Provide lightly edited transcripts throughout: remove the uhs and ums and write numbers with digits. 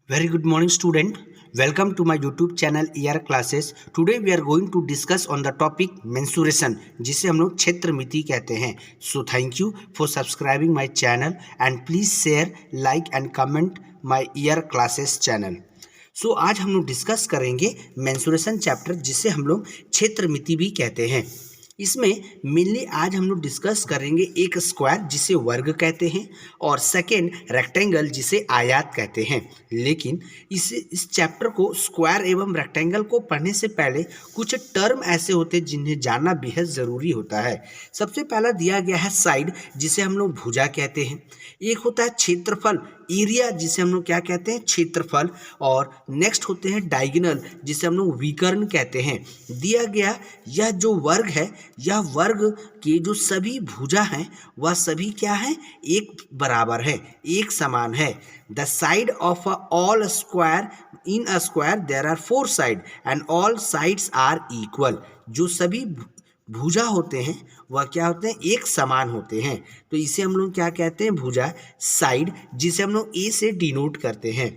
Very good morning, student. Welcome to my YouTube channel ER Classes. Today we are going to discuss on the topic mensuration, जिसे हम लोग क्षेत्र मिति कहते हैं. So thank you for subscribing my channel and please share, like and comment my ER Classes channel. So आज हम लोग डिस्कस करेंगे mensuration चैप्टर, जिसे हम लोग क्षेत्र मिति भी कहते हैं. इसमें मेनली आज हम लोग डिस्कस करेंगे एक स्क्वायर जिसे वर्ग कहते हैं और सेकेंड रेक्टेंगल जिसे आयत कहते हैं. लेकिन इस चैप्टर को स्क्वायर एवं रेक्टेंगल को पढ़ने से पहले कुछ टर्म ऐसे होते हैं जिन्हें जानना बेहद ज़रूरी होता है. सबसे पहला दिया गया है साइड, जिसे हम लोग भुजा कहते हैं. एक होता है क्षेत्रफल, एरिया, जिसे हम लोग क्या कहते हैं, क्षेत्रफल. और नेक्स्ट होते हैं डायगोनल, जिसे हम लोग विकर्ण कहते हैं. दिया गया यह जो वर्ग है, यह वर्ग के जो सभी भुजा हैं वह सभी क्या है, एक बराबर है, एक समान है. The side of all square, in a square there are 4 side and all sides are equal. जो सभी भुजा होते हैं वह क्या होते हैं, एक समान होते हैं. तो इसे हम लोग क्या कहते हैं, भुजा, साइड, जिसे हम लोग ए से डिनोट करते हैं.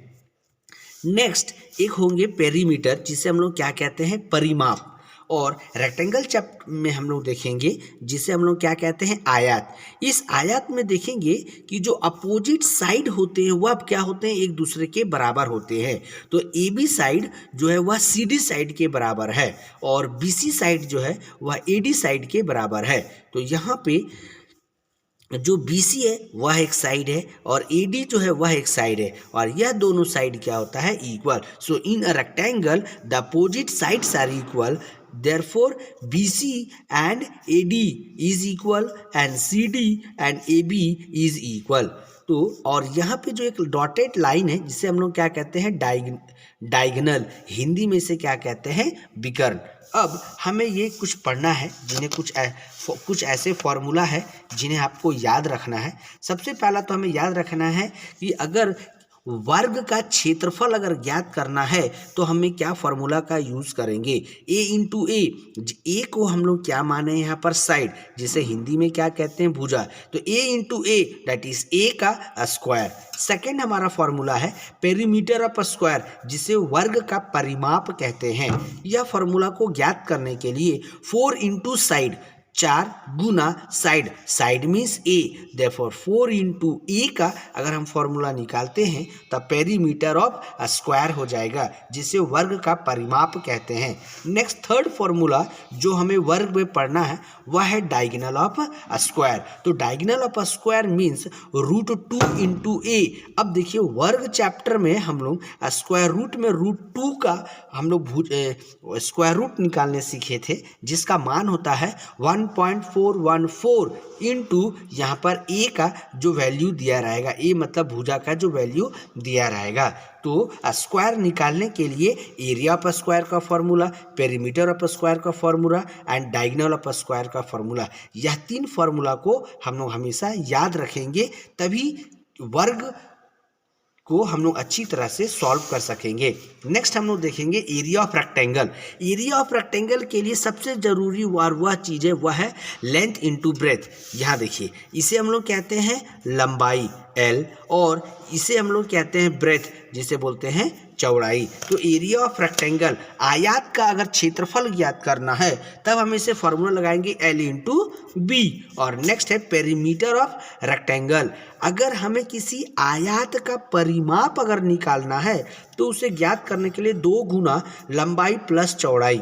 नेक्स्ट एक होंगे पेरीमीटर, जिसे हम लोग क्या कहते हैं, परिमाप. और रेक्टेंगल चैप्टर में हम लोग देखेंगे जिसे हम लोग क्या कहते हैं, आयत. इस आयत में देखेंगे कि जो अपोजिट साइड होते हैं वह क्या होते हैं, एक दूसरे के बराबर होते हैं. तो ए बी साइड जो है वह सी डी साइड के बराबर है और बी सी साइड जो है वह ए डी साइड के बराबर है. तो यहाँ पे जो BC है वह एक साइड है और AD जो है वह एक साइड है और यह दोनों साइड क्या होता है, equal. So in a rectangle the opposite sides are equal, therefore BC and AD is equal and CD and AB is equal. तो और यहाँ पे जो एक डॉटेड लाइन है जिसे हम लोग क्या कहते हैं, डायगोनल, हिंदी में से क्या कहते हैं, विकर्ण. अब हमें ये कुछ पढ़ना है जिन्हें कुछ ऐसे फॉर्मूला है जिन्हें आपको याद रखना है. सबसे पहला तो हमें याद रखना है कि अगर वर्ग का क्षेत्रफल अगर ज्ञात करना है तो हमें क्या फॉर्मूला का यूज़ करेंगे, a इंटू ए को हम लोग क्या माने यहाँ पर, साइड, जिसे हिंदी में क्या कहते हैं, भुजा. तो a into A that is a का स्क्वायर. सेकेंड हमारा फॉर्मूला है पेरीमीटर ऑफ स्क्वायर, जिसे वर्ग का परिमाप कहते हैं. यह फॉर्मूला को ज्ञात करने के लिए 4 इंटू साइड, 4 गुना साइड, साइड मीन्स ए, देयरफॉर 4 इंटू ए का अगर हम फॉर्मूला निकालते हैं तब पेरीमीटर ऑफ स्क्वायर हो जाएगा, जिसे वर्ग का परिमाप कहते हैं. नेक्स्ट थर्ड फॉर्मूला जो हमें वर्ग में पढ़ना है वह है डायगोनल ऑफ स्क्वायर. तो diagonal of square means √2 into a. अब देखिए वर्ग चैप्टर में हम लोग स्क्वायर रूट में √2 का हम लोग स्क्वायर रूट निकालने सीखे थे, जिसका मान होता है 1.414 इंटू यहाँ पर ए का जो वैल्यू दिया रहेगा, ए मतलब भुजा का जो वैल्यू दिया रहेगा. तो स्क्वायर निकालने के लिए एरिया ऑफ स्क्वायर का फॉर्मूला, पेरीमीटर ऑफ स्क्वायर का formula and diagonal of square का फॉर्मूला, यह 3 फॉर्मूला को हम लोग हमेशा याद रखेंगे, तभी वर्ग को हम लोग अच्छी तरह से सॉल्व कर सकेंगे. नेक्स्ट हम लोग देखेंगे area of rectangle. Area of rectangle के लिए सबसे जरूरी वह चीज़ है, वह है लेंथ इंटू ब्रेथ. यहाँ देखिए इसे हम लोग कहते हैं लंबाई L और इसे हम लोग कहते हैं ब्रेथ, जिसे बोलते हैं चौड़ाई. तो एरिया ऑफ रेक्टेंगल, आयत का अगर क्षेत्रफल ज्ञात करना है तब हम इसे फॉर्मूला लगाएंगे L इंटू बी. और नेक्स्ट है पेरीमीटर ऑफ रेक्टेंगल. अगर हमें किसी आयत का परिमाप अगर निकालना है तो उसे ज्ञात करने के लिए 2 गुना लंबाई प्लस चौड़ाई,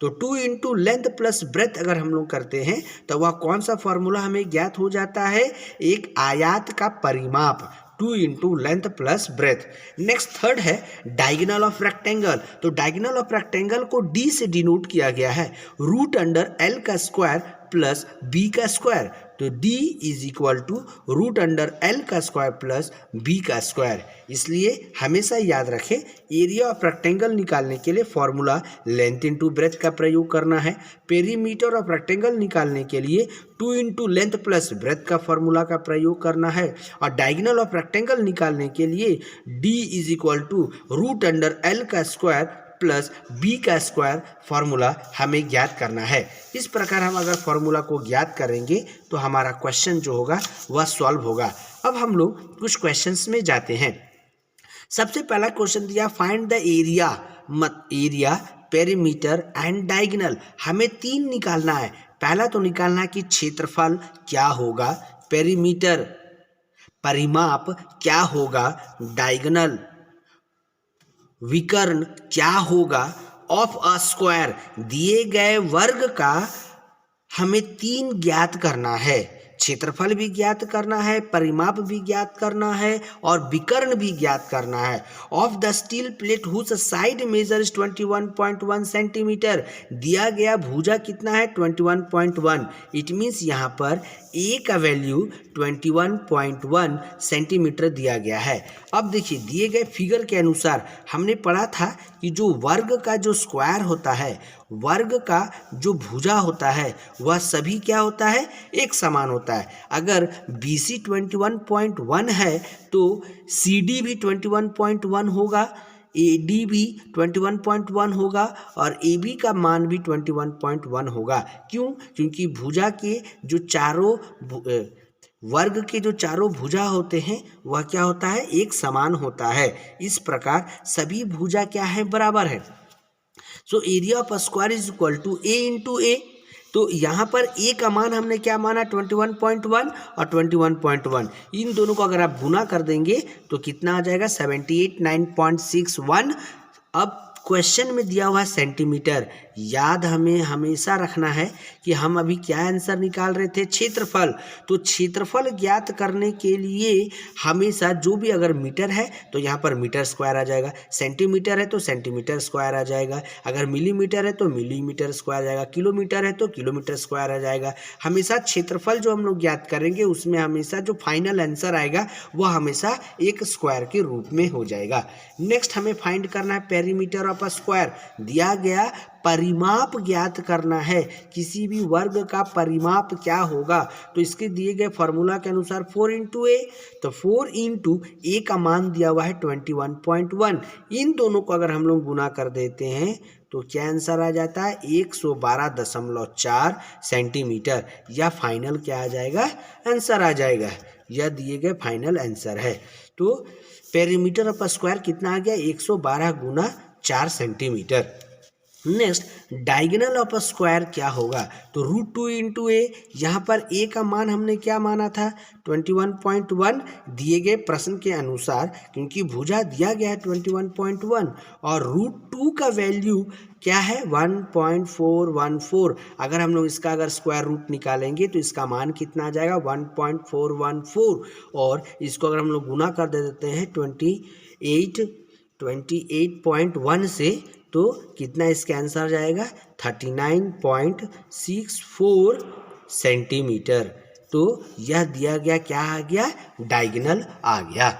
तो 2 इंटू लेंथ प्लस ब्रेथ अगर हम लोग करते हैं तो वह कौन सा फॉर्मूला हमें ज्ञात हो जाता है, एक आयत का परिमाप, 2 into length plus breadth. Next third है डायगोनल ऑफ रेक्टेंगल. तो डायगोनल ऑफ रेक्टेंगल को D से डिनोट किया गया है, √L का स्क्वायर प्लस B का स्क्वायर. तो D is equal to √L का स्क्वायर प्लस B का स्क्वायर. इसलिए हमेशा याद रखें एरिया ऑफ रेक्टेंगल निकालने के लिए फॉर्मूला लेंथ इंटू ब्रेथ का प्रयोग करना है, पेरीमीटर ऑफ रेक्टेंगल निकालने के लिए 2 इंटू लेंथ प्लस ब्रेथ का फॉर्मूला का प्रयोग करना है और डायगोनल ऑफ रेक्टेंगल निकालने के लिए D is equal to √L का स्क्वायर प्लस बी का स्क्वायर फार्मूला हमें ज्ञात करना है। इस प्रकार हम अगर फार्मूला को ज्ञात करेंगे तो हमारा क्वेश्चन जो होगा वह सॉल्व होगा। अब हम लोग कुछ क्वेश्चंस में जाते हैं। सबसे पहला क्वेश्चन दिया find the area, area, perimeter and diagonal. हमें 3 निकालना है। पहला तो निकालना है कि क्षेत्रफल क्या होगा, पेरीमीटर परिमाप क्या होगा, डायगोनल विकर्ण क्या होगा ऑफ अ स्क्वायर। दिए गए वर्ग का हमें 3 ज्ञात करना है, क्षेत्रफल भी ज्ञात करना है, परिमाप भी ज्ञात करना है और विकर्ण भी ज्ञात करना है। Of the steel plate whose side measures 21.1 centimetre. दिया गया भुजा कितना है 21.1। इट मीन्स यहाँ पर ए का वैल्यू 21.1 सेंटीमीटर दिया गया है। अब देखिए दिए गए फिगर के अनुसार हमने पढ़ा था कि जो वर्ग का जो स्क्वायर होता है, वर्ग का जो भुजा होता है वह सभी क्या होता है, एक समान होता है। अगर BC 21.1 है तो CD भी 21.1 होगा, AD भी 21.1 होगा और AB का मान भी 21.1 होगा। क्यों? क्योंकि भुजा के जो चारों वर्ग के जो चारों भुजा होते हैं वह क्या होता है, एक समान होता है। इस प्रकार सभी भुजा क्या है, बराबर है। So area of square is equal to A into a. तो यहाँ पर ए का मान हमने क्या माना 21.1 और 21.1, इन दोनों को अगर आप गुना कर देंगे तो कितना आ जाएगा 78.961। अब क्वेश्चन में दिया हुआ है सेंटीमीटर। याद हमें हमेशा रखना है कि हम अभी क्या आंसर निकाल रहे थे, क्षेत्रफल। तो क्षेत्रफल ज्ञात करने के लिए हमेशा जो भी अगर मीटर है तो यहाँ पर मीटर स्क्वायर आ जाएगा, सेंटीमीटर है तो सेंटीमीटर स्क्वायर आ जाएगा, अगर मिलीमीटर है तो मिलीमीटर स्क्वायर आ जाएगा, किलोमीटर है तो किलोमीटर स्क्वायर आ जाएगा। हमेशा क्षेत्रफल जो हम लोग ज्ञात करेंगे उसमें हमेशा जो फाइनल आंसर आएगा वह हमेशा एक स्क्वायर के रूप में हो जाएगा। नेक्स्ट हमें फाइंड करना है पेरीमीटर ऑफ स्क्वायर। दिया गया परिमाप ज्ञात करना है, किसी भी वर्ग का परिमाप क्या होगा। तो इसके दिए गए फॉर्मूला के अनुसार 4 इंटू ए, तो 4 इंटू ए का मान दिया हुआ है 21.1। इन दोनों को अगर हम लोग गुना कर देते हैं तो क्या आंसर आ जाता है 112.4 सेंटीमीटर। या फाइनल क्या आ जाएगा, आंसर आ जाएगा। यह दिए गए फाइनल आंसर है। तो पेरीमीटर ऑफ स्क्वायर कितना आ गया 112 गुना 4 centimetre. Next diagonal of square क्या होगा, तो √2 इंटू ए। यहाँ पर ए का मान हमने क्या माना था 21.1 दिए गए प्रश्न के अनुसार, क्योंकि भुजा दिया गया है 21.1 और √2 का वैल्यू क्या है 1.414। अगर हम लोग इसका अगर स्क्वायर रूट निकालेंगे तो इसका मान कितना आ जाएगा 1.414 और इसको अगर हम लोग गुना कर देते हैं 28.1 से तो कितना इसका आंसर आ जाएगा 39.64 सेंटीमीटर। तो यह दिया गया क्या आ गया, डायगोनल आ गया।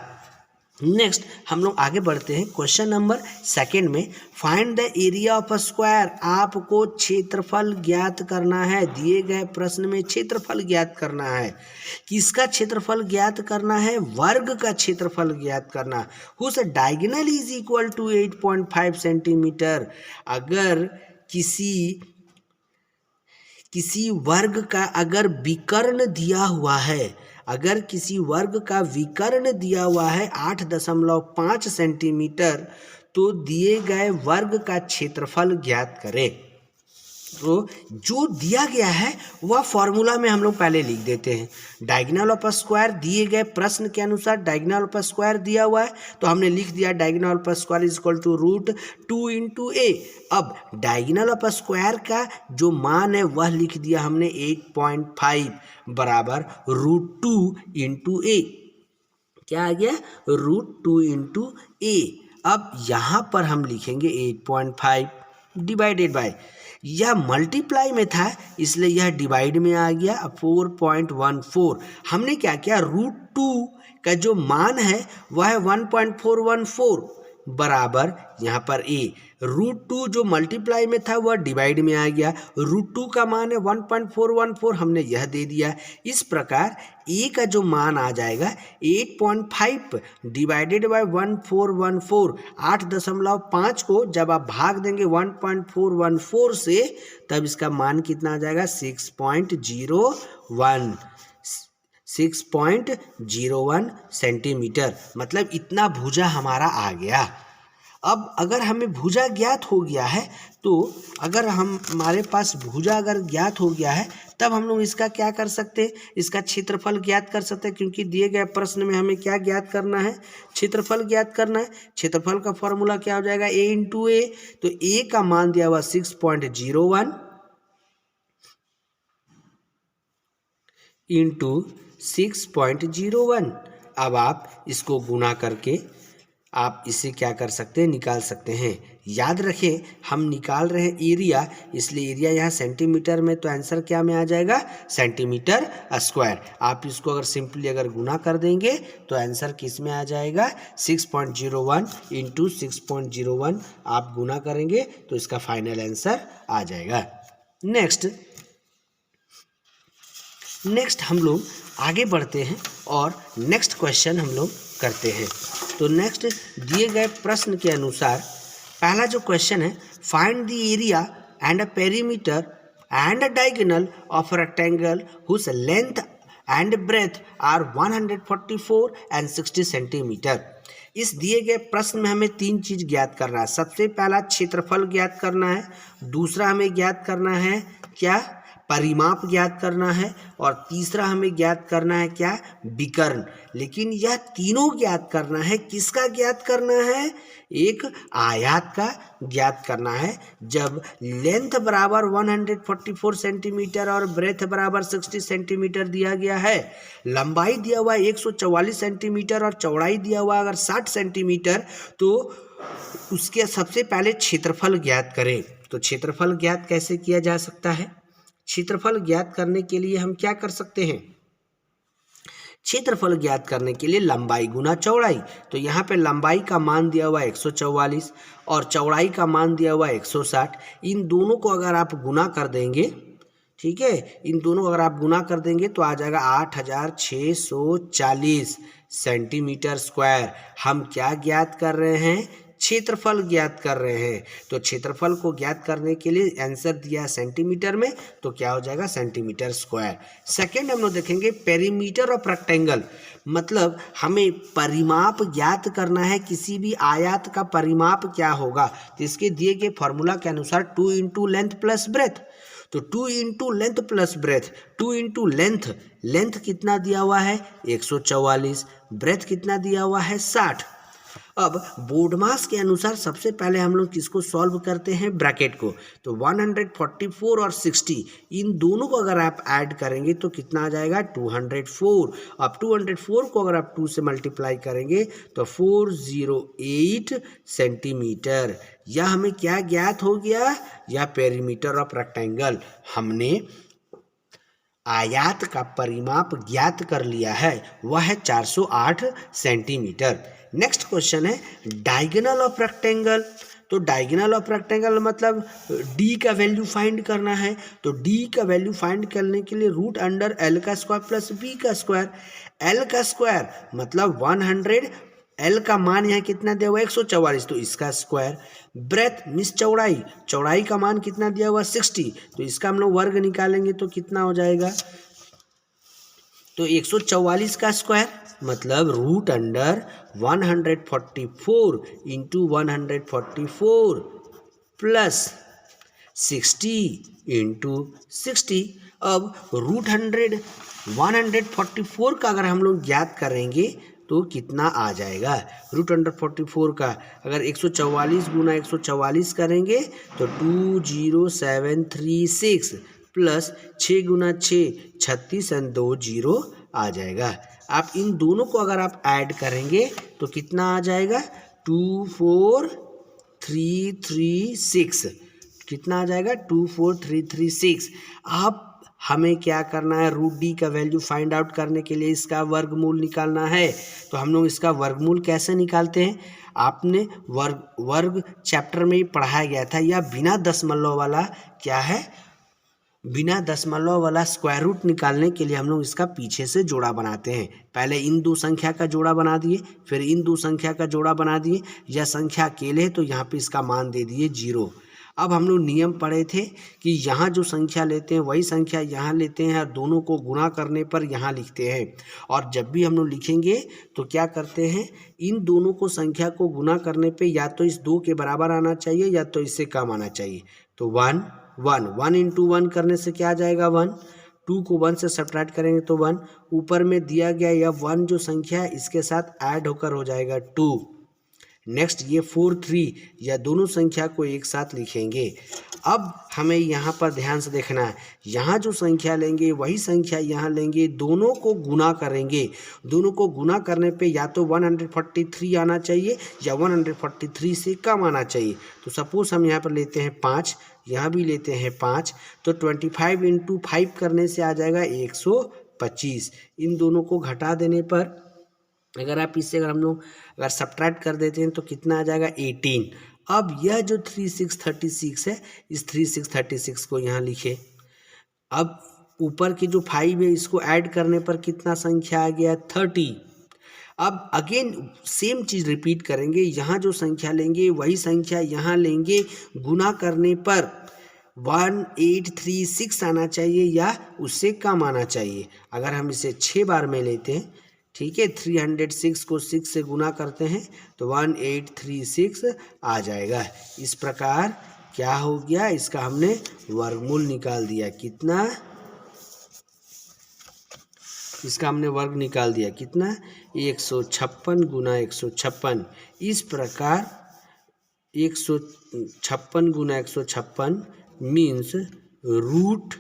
नेक्स्ट हम लोग आगे बढ़ते हैं क्वेश्चन नंबर 2 में। Find the area of a square. आपको क्षेत्रफल ज्ञात करना है, दिए गए प्रश्न में क्षेत्रफल ज्ञात करना है। किसका क्षेत्रफल ज्ञात करना है, वर्ग का क्षेत्रफल ज्ञात करना। Whose diagonal is equal to 8.5 centimetre. अगर किसी वर्ग का अगर विकर्ण दिया हुआ है, अगर किसी वर्ग का विकर्ण दिया हुआ है 8.5 सेंटीमीटर, तो दिए गए वर्ग का क्षेत्रफल ज्ञात करें। तो जो दिया गया है वह फॉर्मूला में हम लोग पहले लिख देते हैं। डायगोनल ऑफ अ स्क्वायर दिए गए प्रश्न के अनुसार डायगोनल ऑफ अ स्क्वायर दिया हुआ है तो हमने लिख दिया diagonal of a square is equal to √2 into a. अब डायगोनल ऑफ अ स्क्वायर का जो मान है वह लिख दिया हमने 8.5 बराबर √2 इंटू ए। क्या आ गया √2 इंटू ए। अब यहाँ पर हम लिखेंगे 8.5 डिवाइडेड बाय, यह मल्टीप्लाई में था इसलिए यह डिवाइड में आ गया 4.14। हमने क्या किया √2 का जो मान है वह है 1.414 बराबर यहाँ पर ए। √2 जो मल्टीप्लाई में था वह डिवाइड में आ गया, √2 का मान है 1.414 हमने यह दे दिया। इस प्रकार ए का जो मान आ जाएगा 8.5 डिवाइडेड बाय 1414। 8.5 को जब आप भाग देंगे 1.414 से तब इसका मान कितना आ जाएगा 6.01। 6.01 सेंटीमीटर, मतलब इतना भुजा हमारा आ गया। अब अगर हमें भुजा ज्ञात हो गया है, तो अगर हमारे पास भुजा अगर ज्ञात हो गया है, तब हम लोग इसका क्या कर सकते हैं, इसका क्षेत्रफल ज्ञात कर सकते हैं, क्योंकि दिए गए प्रश्न में हमें क्या ज्ञात करना है, क्षेत्रफल ज्ञात करना है। क्षेत्रफल का फॉर्मूला क्या हो जाएगा, a इंटू ए। तो a का मान दिया हुआ 6.01 इंटू 6.01। अब आप इसको गुना करके आप इसे क्या कर सकते हैं, निकाल सकते हैं। याद रखें हम निकाल रहे हैं एरिया, इसलिए एरिया यहाँ सेंटीमीटर में, तो आंसर क्या में आ जाएगा, सेंटीमीटर स्क्वायर। आप इसको अगर सिंपली अगर गुना कर देंगे तो आंसर किस में आ जाएगा, 6.01 इंटू 6.01 आप गुना करेंगे तो इसका फाइनल आंसर आ जाएगा। नेक्स्ट हम लोग आगे बढ़ते हैं और नेक्स्ट क्वेश्चन हम लोग करते हैं। तो नेक्स्ट दिए गए प्रश्न के अनुसार पहला जो क्वेश्चन है, find the area and a perimeter and a diagonal of a rectangle whose length and breadth are 144 and 60 centimetre. इस दिए गए प्रश्न में हमें तीन चीज ज्ञात करना है। सबसे पहला क्षेत्रफल ज्ञात करना है, दूसरा हमें ज्ञात करना है क्या, परिमाप ज्ञात करना है, और तीसरा हमें ज्ञात करना है क्या, विकर्ण। लेकिन यह तीनों ज्ञात करना है, किसका ज्ञात करना है, एक आयत का ज्ञात करना है। जब लेंथ बराबर 144 सेंटीमीटर और ब्रेथ बराबर 60 सेंटीमीटर दिया गया है, लंबाई दिया हुआ 144 सेंटीमीटर और चौड़ाई दिया हुआ अगर 60 सेंटीमीटर, तो उसके सबसे पहले क्षेत्रफल ज्ञात करें। तो क्षेत्रफल ज्ञात कैसे किया जा सकता है, क्षेत्रफल ज्ञात करने के लिए हम क्या कर सकते हैं, क्षेत्रफल ज्ञात करने के लिए लंबाई गुना चौड़ाई। तो यहाँ पे लंबाई का मान दिया हुआ 144 और चौड़ाई का मान दिया हुआ 160। इन दोनों को अगर आप गुना कर देंगे, ठीक है, इन दोनों को अगर आप गुना कर देंगे तो आ जाएगा 8640 सेंटीमीटर स्क्वायर। हम क्या ज्ञात कर रहे हैं, क्षेत्रफल ज्ञात कर रहे हैं। तो क्षेत्रफल को ज्ञात करने के लिए आंसर दिया है सेंटीमीटर में, तो क्या हो जाएगा, सेंटीमीटर स्क्वायर। सेकंड हम लोग देखेंगे पेरीमीटर ऑफ रेक्टेंगल, मतलब हमें परिमाप ज्ञात करना है, किसी भी आयत का परिमाप क्या होगा। तो इसके दिए गए फॉर्मूला के अनुसार 2 इंटू लेंथ प्लस ब्रेथ। तो 2 into length plus breath, 2 into length कितना दिया हुआ है 144, ब्रेथ कितना दिया हुआ है 60। अब बोर्ड मास के अनुसार सबसे पहले हम लोग किसको सॉल्व करते हैं, ब्रैकेट को। तो 144 और 60 इन दोनों को अगर आप ऐड करेंगे तो कितना आ जाएगा, 204। अब 204 को अगर आप 2 से मल्टीप्लाई करेंगे तो 408 सेंटीमीटर। यह हमें क्या ज्ञात हो गया, यह पेरीमीटर ऑफ रेक्टेंगल, हमने आयत का परिमाप ज्ञात कर लिया है, वह है 408 सेंटीमीटर। नेक्स्ट क्वेश्चन है डायगोनल ऑफ रेक्टेंगल। तो डायगोनल ऑफ रेक्टेंगल मतलब डी का वैल्यू फाइंड करना है। तो डी का वैल्यू फाइंड करने के लिए रूट अंडर एल का स्क्वायर प्लस बी का स्क्वायर। एल का स्क्वायर मतलब 100, एल का मान यहाँ कितना दिया हुआ 144, तो इसका स्क्वायर। ब्रेथ मिस चौड़ाई का मान कितना दिया हुआ 60, तो इसका हम लोग वर्ग निकालेंगे तो कितना हो जाएगा, तो 144 का स्क्वायर मतलब root under 144 into 144 plus 60 into 60। अब रूट 144 का अगर हम लोग ज्ञात करेंगे तो कितना आ जाएगा, रूट अंडर 44 का अगर 144 गुना 144 करेंगे तो 20736 प्लस 6 गुना 6 36 एंड 2 0 आ जाएगा। आप इन दोनों को अगर आप ऐड करेंगे तो कितना आ जाएगा, 24336, कितना आ जाएगा 24336। आप हमें क्या करना है, रूट डी का वैल्यू फाइंड आउट करने के लिए इसका वर्गमूल निकालना है। तो हम लोग इसका वर्गमूल कैसे निकालते हैं, आपने वर्ग चैप्टर में ही पढ़ाया गया था। या बिना दशमलव वाला क्या है, बिना दशमलव वाला स्क्वायर रूट निकालने के लिए हम लोग इसका पीछे से जोड़ा बनाते हैं। पहले इन दो संख्या का जोड़ा बना दिए, फिर इन दो संख्या का जोड़ा बना दिए। यह संख्या अकेले है तो यहाँ पे इसका मान दे दिए 0। अब हम लोग नियम पढ़े थे कि यहाँ जो संख्या लेते हैं वही संख्या यहाँ लेते हैं और दोनों को गुणा करने पर यहाँ लिखते हैं। और जब भी हम लोग लिखेंगे तो क्या करते हैं, इन दोनों को संख्या को गुणा करने पे या तो इस 2 के बराबर आना चाहिए या तो इससे कम आना चाहिए। तो 1 1 1 इंटू 1 करने से क्या आ जाएगा 1, 2 को 1 से सब्ट्रैक्ट करेंगे तो 1, ऊपर में दिया गया यह 1 जो संख्या है इसके साथ ऐड होकर हो जाएगा 2। नेक्स्ट ये 4 3, या दोनों संख्या को एक साथ लिखेंगे। अब हमें यहाँ पर ध्यान से देखना है, यहाँ जो संख्या लेंगे वही संख्या यहाँ लेंगे, दोनों को गुना करेंगे। दोनों को गुना करने पे या तो 143 आना चाहिए या 143 से कम आना चाहिए। तो सपोज हम यहाँ पर लेते हैं 5, यहाँ भी लेते हैं 5, तो 25 इंटू 5 करने से आ जाएगा 125। इन दोनों को घटा देने पर अगर आप इससे हम लोग अगर सब्ट्रैक्ट कर देते हैं तो कितना आ जाएगा 18। अब यह जो 3636 है, इस 3636 को यहाँ लिखे। अब ऊपर की जो 5 है इसको ऐड करने पर कितना संख्या आ गया 30। अब अगेन सेम चीज़ रिपीट करेंगे, यहाँ जो संख्या लेंगे वही संख्या यहाँ लेंगे, गुना करने पर 1836 आना चाहिए या उससे कम आना चाहिए। अगर हम इसे 6 बार में लेते हैं, ठीक है, 306 को 6 से गुना करते हैं तो 1836 आ जाएगा। इस प्रकार क्या हो गया, इसका हमने वर्गमूल निकाल दिया। कितना, इसका हमने वर्ग निकाल दिया कितना 156 गुना 156। इस प्रकार 156 गुना 156 मीन्स रूट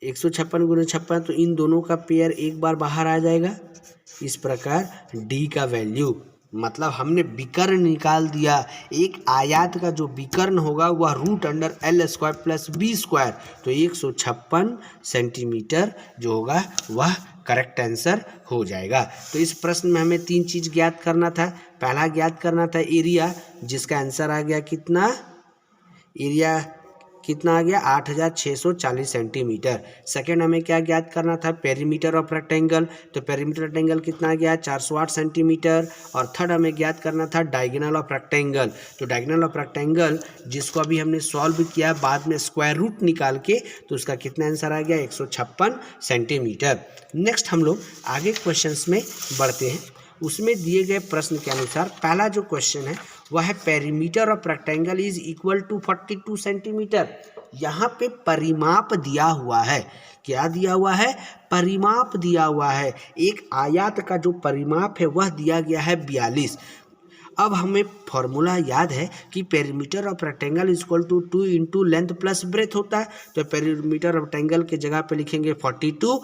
156 गुना 56, तो इन दोनों का पेयर एक बार बाहर आ जाएगा। इस प्रकार डी का वैल्यू, मतलब हमने विकर्ण निकाल दिया। एक आयत का जो विकर्ण होगा वह √L² प्लस B², तो 156 सेंटीमीटर जो होगा वह करेक्ट आंसर हो जाएगा। तो इस प्रश्न में हमें 3 चीज़ ज्ञात करना था। पहला ज्ञात करना था एरिया, जिसका आंसर आ गया कितना, एरिया कितना आ गया 8640 सेंटीमीटर। सेकेंड हमें क्या ज्ञात करना था, पेरीमीटर ऑफ रेक्टेंगल, तो पेरीमीटर रेक्टेंगल कितना आ गया 408 सेंटीमीटर। और थर्ड हमें ज्ञात करना था डायगोनल ऑफ रेक्टेंगल, तो डायगोनल ऑफ रेक्टेंगल जिसको अभी हमने सॉल्व किया बाद में स्क्वायर रूट निकाल के, तो उसका कितना आंसर आ गया 156 सेंटीमीटर। नेक्स्ट हम लोग आगे क्वेश्चंस में बढ़ते हैं। उसमें दिए गए प्रश्न के अनुसार पहला जो क्वेश्चन है वह है perimeter of rectangle is equal to 42 centimetre. यहाँ पे परिमाप दिया हुआ है, क्या दिया हुआ है, परिमाप दिया हुआ है। एक आयत का जो परिमाप है वह दिया गया है 42। अब हमें फॉर्मूला याद है कि perimeter of rectangle is equal to 2 into length plus breadth होता है। तो पेरीमीटर ऑफ रेक्टेंगल के जगह पे लिखेंगे 42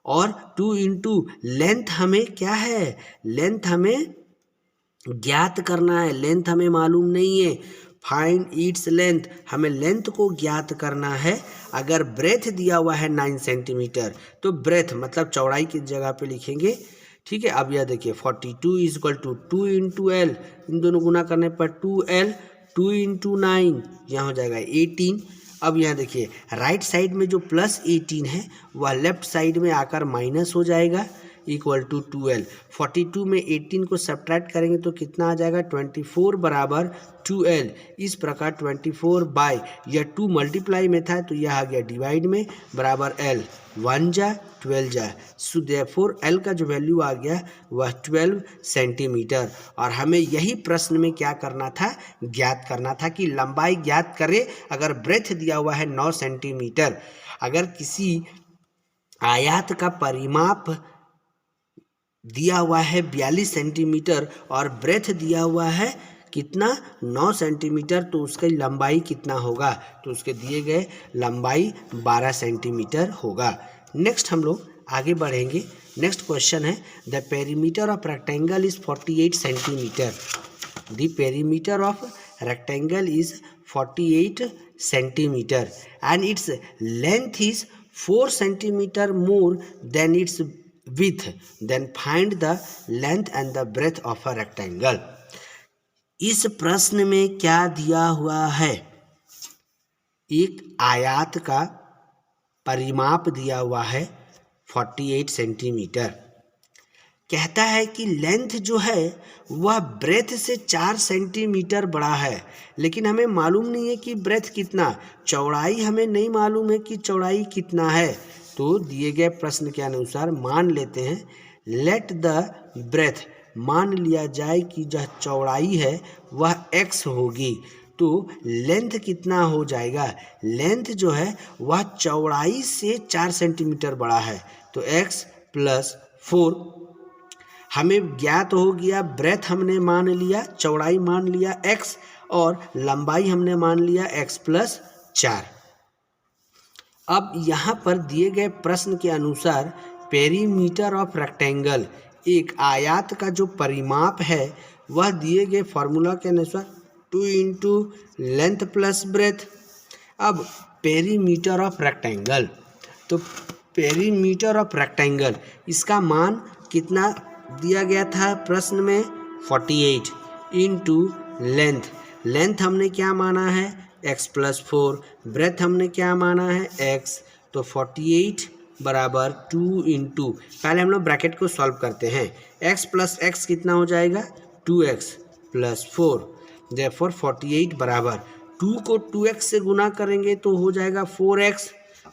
और 2 इंटू लेंथ हमें क्या है, लेंथ हमें ज्ञात करना है, लेंथ हमें मालूम नहीं है। फाइंड इट्स लेंथ, हमें लेंथ को ज्ञात करना है। अगर ब्रेथ दिया हुआ है 9 सेंटीमीटर तो ब्रेथ मतलब चौड़ाई की जगह पे लिखेंगे, ठीक है। अब यह देखिए 42 is equal to 2 into L, इन दोनों गुना करने पर 2L, 2 इंटू 9 यहाँ हो जाएगा 18। अब यहाँ देखिए राइट साइड में जो प्लस 18 है वह लेफ्ट साइड में आकर माइनस हो जाएगा, इक्वल टू 2L। 42 में 18 को सब्ट्रैक्ट करेंगे तो कितना आ जाएगा 24 बराबर 2L। इस प्रकार 24 बाय यह 2 मल्टीप्लाई में था तो यह आ गया डिवाइड में बराबर L, 1 जा 12 जा। सो देयरफॉर L का जो वैल्यू आ गया वह 12 सेंटीमीटर। और हमें यही प्रश्न में क्या करना था, ज्ञात करना था कि लंबाई ज्ञात करें। अगर ब्रेथ दिया हुआ है 9 सेंटीमीटर, अगर किसी आयत का परिमाप दिया हुआ है 42 सेंटीमीटर और ब्रेथ दिया हुआ है कितना 9 सेंटीमीटर, तो उसकी लंबाई कितना होगा, तो उसके दिए गए लंबाई 12 सेंटीमीटर होगा। नेक्स्ट हम लोग आगे बढ़ेंगे। नेक्स्ट क्वेश्चन है the perimeter of rectangle is 48 centimetre. The perimeter of rectangle is 48 centimetre and its length is 4 centimetre more than it's width, then find the length and the breadth of a rectangle। इस प्रश्न में क्या दिया हुआ है, एक आयत का परिमाप दिया हुआ है 48 सेंटीमीटर। कहता है कि लेंथ जो है वह ब्रेथ से 4 सेंटीमीटर बड़ा है, लेकिन हमें मालूम नहीं है कि ब्रेथ कितना, चौड़ाई हमें नहीं मालूम है कि चौड़ाई कितना है। तो दिए गए प्रश्न के अनुसार मान लेते हैं, लेट द ब्रेथ, मान लिया जाए कि जो चौड़ाई है वह x होगी, तो लेंथ कितना हो जाएगा, लेंथ जो है वह चौड़ाई से 4 सेंटीमीटर बड़ा है, तो x प्लस 4 हमें ज्ञात हो गया। ब्रेथ हमने मान लिया, चौड़ाई मान लिया x और लंबाई हमने मान लिया x प्लस 4। अब यहाँ पर दिए गए प्रश्न के अनुसार पेरीमीटर ऑफ रेक्टेंगल, एक आयत का जो परिमाप है वह दिए गए फॉर्मूला के अनुसार 2 इंटू लेंथ प्लस ब्रेथ। अब पेरीमीटर ऑफ रेक्टेंगल, तो पेरीमीटर ऑफ रेक्टेंगल इसका मान कितना दिया गया था प्रश्न में, 48 इंटू लेंथ, लेंथ हमने क्या माना है x प्लस 4, ब्रेथ हमने क्या माना है x, तो 48 बराबर 2 इंटू, पहले हम लोग ब्रैकेट को सॉल्व करते हैं, x प्लस x कितना हो जाएगा 2x प्लस 4, देयरफॉर 48 बराबर 2 को 2x से गुना करेंगे तो हो जाएगा 4x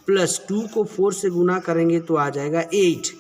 प्लस 2 को 4 से गुना करेंगे तो आ जाएगा 8।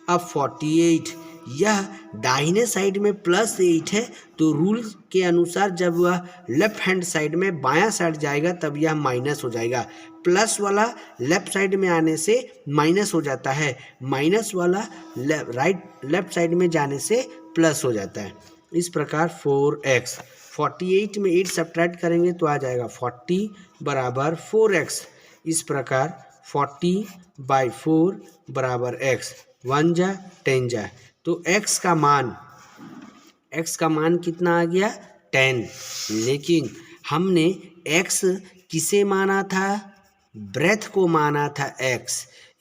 अब 48 यह दाहिने साइड में प्लस 8 है, तो रूल के अनुसार जब वह लेफ्ट हैंड साइड में बायां साइड जाएगा तब यह माइनस हो जाएगा, प्लस वाला लेफ्ट साइड में आने से माइनस हो जाता है, माइनस वाला लेफ्ट साइड में जाने से प्लस हो जाता है। इस प्रकार 4x, 48 में 8 सब्ट्रैक्ट करेंगे तो आ जाएगा 40 बराबर 4x। इस प्रकार 40/4 बराबर x, 1 जा 10 जा, तो x का मान कितना आ गया 10, लेकिन हमने x किसे माना था, ब्रेथ को माना था x,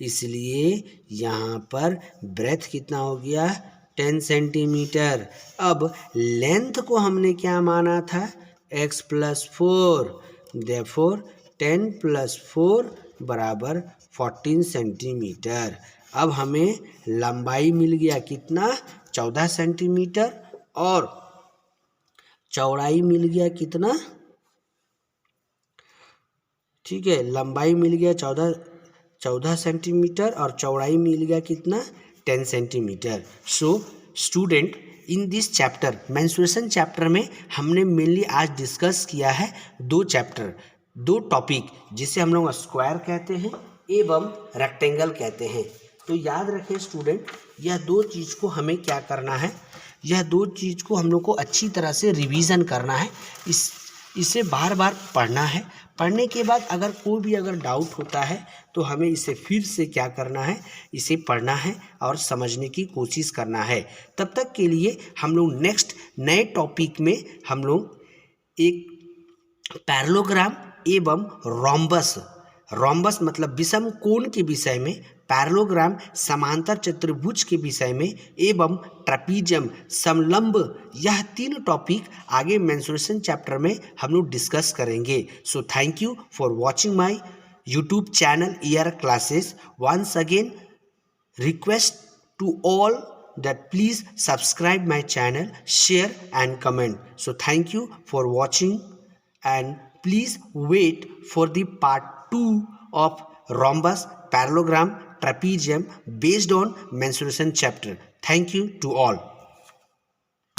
इसलिए यहाँ पर ब्रेथ कितना हो गया 10 सेंटीमीटर। अब लेंथ को हमने क्या माना था x प्लस 4, देयरफॉर 10 प्लस 4 बराबर 14 सेंटीमीटर। अब हमें लंबाई मिल गया कितना 14 सेंटीमीटर और चौड़ाई मिल गया कितना, ठीक है, लंबाई मिल गया 14 सेंटीमीटर और चौड़ाई मिल गया कितना 10 centimetre. So student, in this chapter menstruation chapter में हमने मेनली आज डिस्कस किया है दो टॉपिक, जिसे हम लोग स्क्वायर कहते हैं एवं रेक्टेंगल कहते हैं। तो याद रखें स्टूडेंट, यह दो चीज़ को हमें क्या करना है, यह दो चीज़ को हम लोग को अच्छी तरह से रिवीजन करना है, इसे बार बार पढ़ना है। पढ़ने के बाद अगर कोई भी डाउट होता है तो हमें इसे फिर से क्या करना है, इसे पढ़ना है और समझने की कोशिश करना है। तब तक के लिए हम लोग नेक्स्ट नए टॉपिक में हम लोग एक पैरेललोग्राम एवं रोम्बस मतलब विषम कोण के विषय में, पैरेललोग्राम समांतर चतुर्भुज के विषय में एवं ट्रेपीजियम समलंब, यह 3 टॉपिक आगे मेंस्ट्रुएशन चैप्टर में हम लोग डिस्कस करेंगे। So thank you for watching my YouTube channel year classes. Once again request to all that please subscribe my channel, share and comment. So thank you for watching and please wait for the part 2 of rhombus, parallelogram, trapezium based on mensuration chapter. Thank you to all.